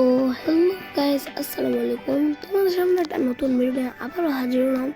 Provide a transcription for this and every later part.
তো hello guys, আসসালামু আলাইকুম। তোমাদের সামনে একটা নতুন ভিডিও আবারও হাজির হলাম।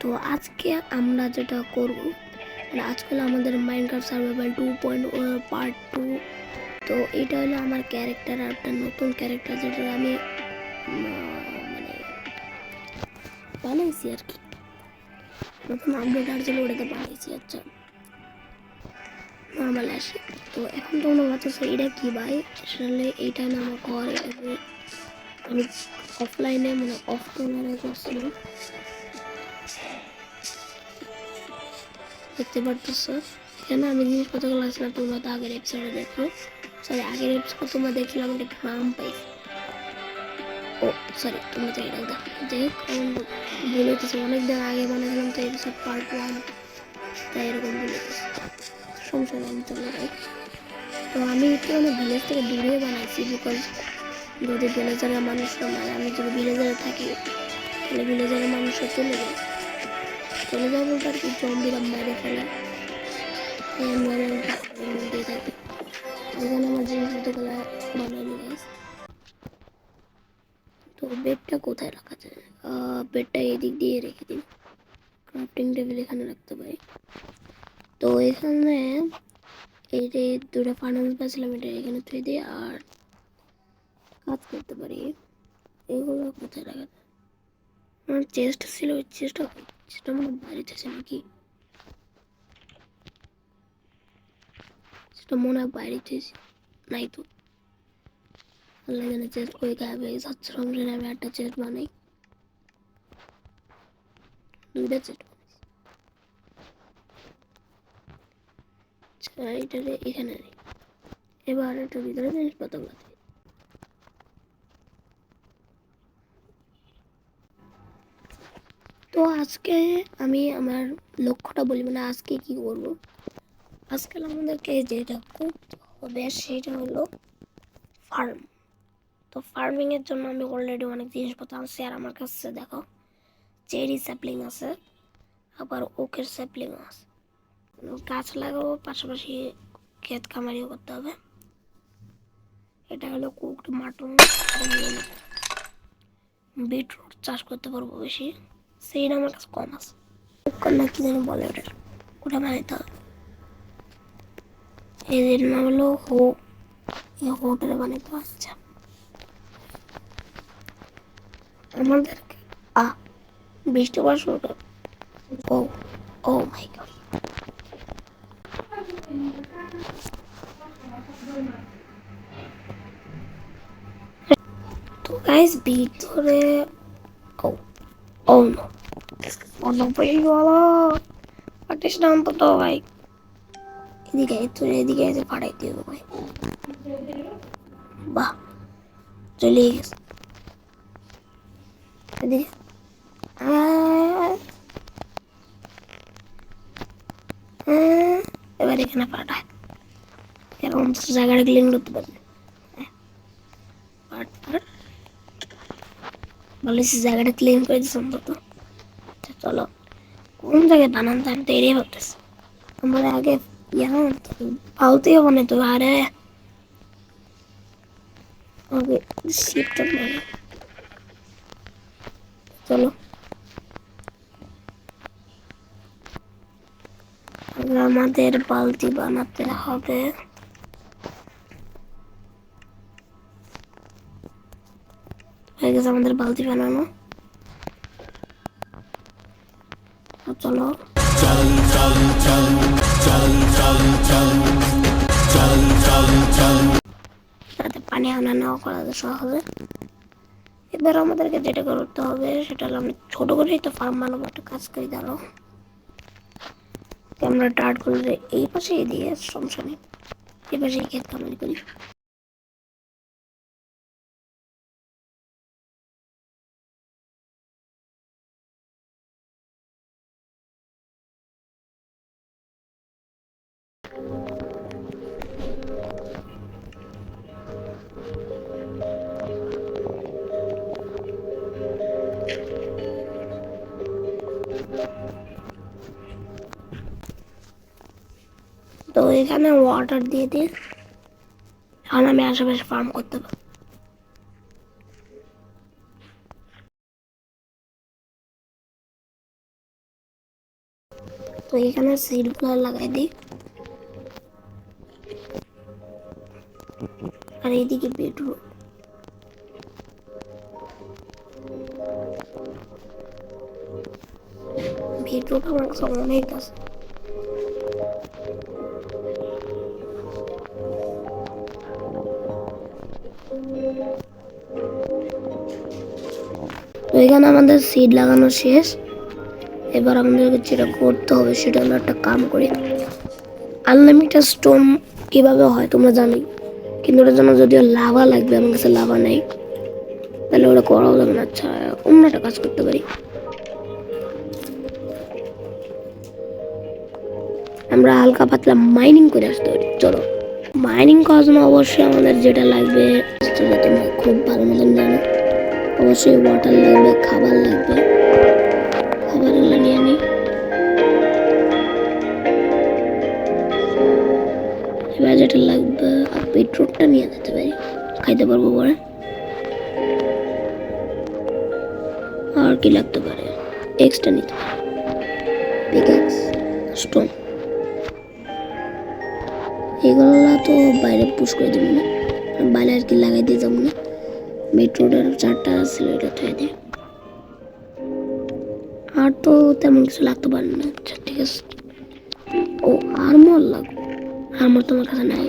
তো আজকে আমরা যেটা করব, মানে আজকে হলো আমাদের মাইনক্রাফট সার্ভাইভাল 2.0 পার্ট 2। তো এটা হলো আমার ক্যারেক্টার, আর একটা নতুন ক্যারেক্টার যেটা আমি মানে বানাইছি আর কি, নতুন আপডেট আসছিল ওটাতে বানাইছি। আচ্ছা, নর্মাল আসি। তো এখন তোমরা ভাবতেছো এটা কি ভাই, আসলে এইটা না আমার ঘর। এটাকে আমি অফলাইনে মানে অফ ক্যামেরায় করছিলাম, দেখতে পারতেছো। এখানে আমি জিনিসপত্রগুলো আসলাম, তোমরা তো আগের এপিসোডে দেখো, সরি আগের এপিসোড তোমরা দেখলাম একটা গ্রাম পাইছি। ও সরি, তোমরা তো এটা দেখো। যাই হোক, ভুল হইতেছে, অনেকদিন আগে বানাইলাম তো এপিসোড পার্ট 1, তাই এরকম ভুল হইতেছে। সমস্যা নেই, আমি চলে যাই। তো আমি একটু ভিলেজ থেকে দূরে বানাইছি, বিকজ যদি ভিলেজারের মানুষরা মানে আমি যদি ভিলেজারে থাকি তাহলে ভিলেজারের মানুষরা চলে যায় বলতে আর কি, জম্বিরা মেরে ফেলে। মেরে মধ্যেই থাকি, যেখানে আমার জিনিসপত্রগুলো বানিয়ে নিয়ে গেছে। তো বেডটা কোথায় রাখা যায়? বেডটা এদিক দিয়ে রেখে দিন, ক্রাফটিং টেবিল এখানে রাখতে পারি। তো এখানে এই যে দুটো ফার্নাস পাচ্ছিলাম, এটা এখানে থুয়ে দিই আর কাজ করতে পারি। এগুলো কোথায় রাখা যায়? আমার চেস্ট ছিল, ওই চেস্টটা আমার বাড়িতে আছে নাকি? সেটা মনে হয় বাড়িতে নাই তো। আল্লাহ জানে চেস্ট করে খাবে। যাচ্ছিলাম যে আমি একটা চেস্ট বানাই, দুইটা চেস্ট বানাইছি। আচ্ছা, এইটারে এখানে নেই। এবার এটার ভিতরে জিনিসপত্র লাগে। তো আজকে আমি আমার লক্ষ্যটা বলি, মানে আজকে কি করব। আজকাল আমাদেরকে যেটা করতে হবে সেটা হলো ফার্ম। তো ফার্মিং এর জন্য আমি অলরেডি অনেক জিনিসপত্র আনছি, আর আমার কাছে দেখো চেরি স্যাপলিং আছে, আবার ওকের স্যাপলিং আছে। গাছ লাগাবো, পাশাপাশি ক্ষেত খামারিও করতে হবে। এটা হলো কুকড মাটন, বিটরুট চাষ করতে পারবো বেশি, সেইটা আমার কাছে কম আছে। না কি যেন বলে ওটা, ওটা বানাইতে হবে। এদের নাম হলো হোটেলে বানাইতে হবে। আচ্ছা, আমাদেরকে বৃষ্টি পড়া শুরু করো। ও ও মাই গড, তো গাইস ভিতরে ও ও নো, অন্য পেয়ে গেল। পাটিস না অন্তত ভাই, এদিকে তুই এদিকে এসে ফাটাই দিয়ে ভাই। বাহ, চলে গেছে এদিকে। এবার এখানে পাঠায়, এরকম জায়গাটা ক্লিন করতে পারবে। বলেছি জায়গাটা ক্লিন করে দিচ্ছি অন্তত। চলো, কোন জায়গায় বানান তো আমি তো এড়িয়ে ভাবতেছি। আমার আগে ফালতেই বানাই তো। আরে আগে শিপটা বানাই। চলো, আমাদের বালতি বানাতে হবে। হয়ে গেছে আমাদের বালতি বানানো। চলো, যাতে পানি আনা নেওয়া করা যায় সহজে। এবার আমাদেরকে যেটা করতে হবে সেটা হলো আমরা ছোট করেই তো ফার্ম বানাবো। একটা কাজ করি, দাঁড়াও, আমরা ডার্ট করলে এই পাশে দিয়ে সমস্যা নেই, এই পাশে ক্ষেত খামারি করি। তো এখানে ওয়াটার দিয়ে দিই, এখন আমি আশেপাশে ফার্ম করতে পারি। তো এখানে সিটগুলো লাগাই দিই, আর এইদিকে বেডরুম। বেডরুমটা আমার কাছে অনেক আছে। তো এখানে আমাদের সিট লাগানো শেষ। এবার আমাদেরকে যেটা করতে হবে সেটা হলো একটা কাম করি। আনলিমিটেড স্টোন কিভাবে হয় তোমরা জানোই, কিন্তু ওটার জন্য যদিও লাভা লাগবে, আমার কাছে লাভা নেই, তাহলে ওটা করাও যাবে না। আচ্ছা, অন্য একটা কাজ করতে পারি, আমরা হালকা পাতলা মাইনিং করে আসতে পারি। চলো, মাইনিং করার জন্য অবশ্যই আমাদের যেটা লাগবে সেটা তোমরা খুব ভালো মতন জানো। অবশ্যই ওয়াটার লাগবে, খাবার লাগবে, খাবারগুলো নিয়ে নিই। এবার যেটা লাগবে বিটরুটটা নিয়ে যেতে পারি, খাইতে পারবো পরে। আর কি লাগতে পারে, এক্সট্রা নিতে পারি, পিকঅ্যাক্স, স্টোন। এগুলো তো বাইরে পুশ করে দেবো না, বাইরে আর কি লাগাই দিয়ে যাবো না। বিটরুটের 4টা ছিল, এটা থুয়ে দিই। আর তো তেমন কিছু লাগতে পারে না। আচ্ছা ঠিক আছে। ও, আর্মর লাগবে, আর্মর তোমার কাছে নাই।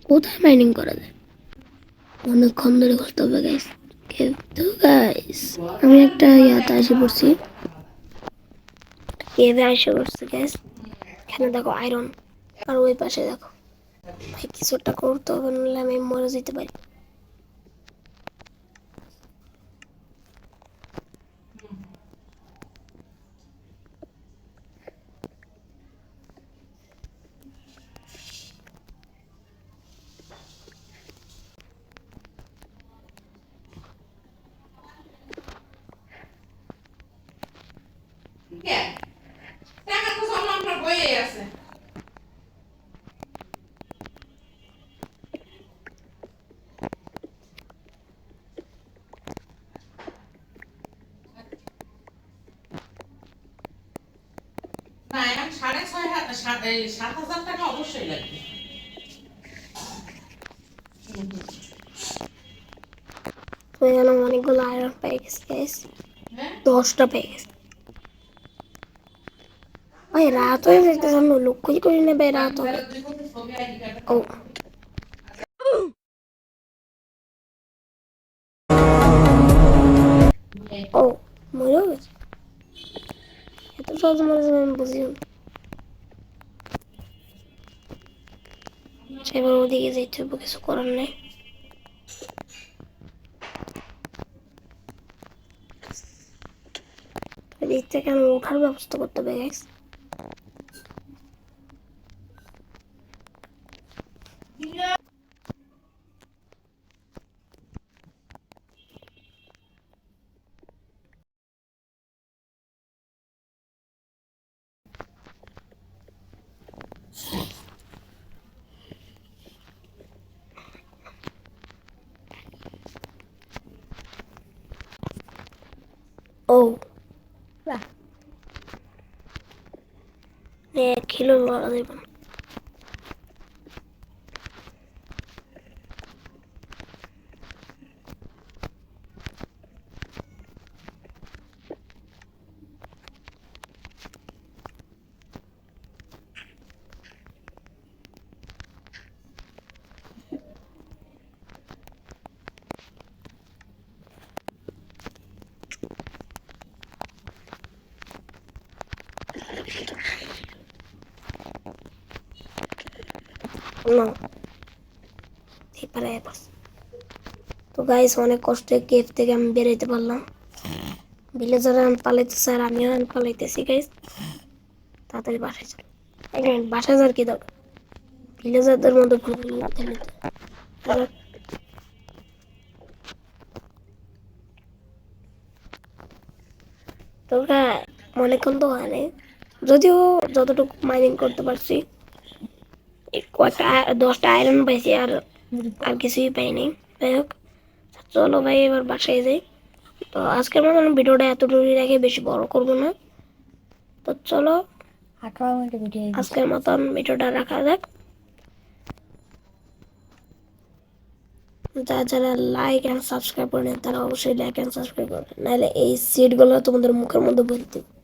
কোথায় মাইনিং করা যায় অনেকক্ষণ ধরে খুঁজতে হবে গাইস। তো গাইস আমি একটা ইয়াতে এসে পড়ছি, কেভে এসে পড়ছি গাইস। এখানে দেখো আয়রন, আর ওই পাশে দেখো। ভাই কিছু একটা করতে হবে, নাহলে আমি মরে যেতে পারি। না, এখন 7,500 টাকা অবশ্যই লাগবে। তো এখানে অনেকগুলো আয়রন পেয়ে গেছি গাইস, 10টা পেয়ে গেছি। ভাই রাত হয়ে যেতেছে, আমি লক্ষ্যই করি না ভাই রাত হবে। ও ও, মরেও গেছে, এত সহজ মরে যাবে আমি বুঝি না। এবার ওদিকে যেতে হবে, কিছু করার নেই। এদিক থেকে আমি ওঠার ব্যবস্থা করতে হবে গাইস। ও বাহ, 1 কিলো লড়া দেব না। না এবারে তো গাইস অনেক কষ্টে কেভ থেকে আমি বেরোতে পারলাম। ভিলেজার আমি পালাইতেছি আর আমিও আমি পালাইতেছি গাইস। তাড়াতাড়ি বাসায় চল। এক মিনিট, বাসায় যাওয়ার কি দরকার, ভিলেজারদের মধ্যে ঘুরে ঘুরতে নিতে। তো অনেকক্ষণ তো হয় নাই, যদিও যতটুকু মাইনিং করতে পারছি, কয়েকটা 10টা আয়রন পাইছি, আর আর কিছুই পাইনি। যাই হোক, চলো ভাই এবার বাসায় যাই। তো আজকের মতন ভিডিওটা এতটুকুই রেখে বেশি বড় করব না। তো চলো 18 মিনিটের ভিডিও। আজকের মতন ভিডিওটা রাখা যাক। যারা যারা লাইক অ্যান্ড সাবস্ক্রাইব করেন তারা অবশ্যই লাইক অ্যান্ড সাবস্ক্রাইব করবেন, নাহলে এই সিটগুলো তোমাদের মুখের মধ্যে ভরে দেবে।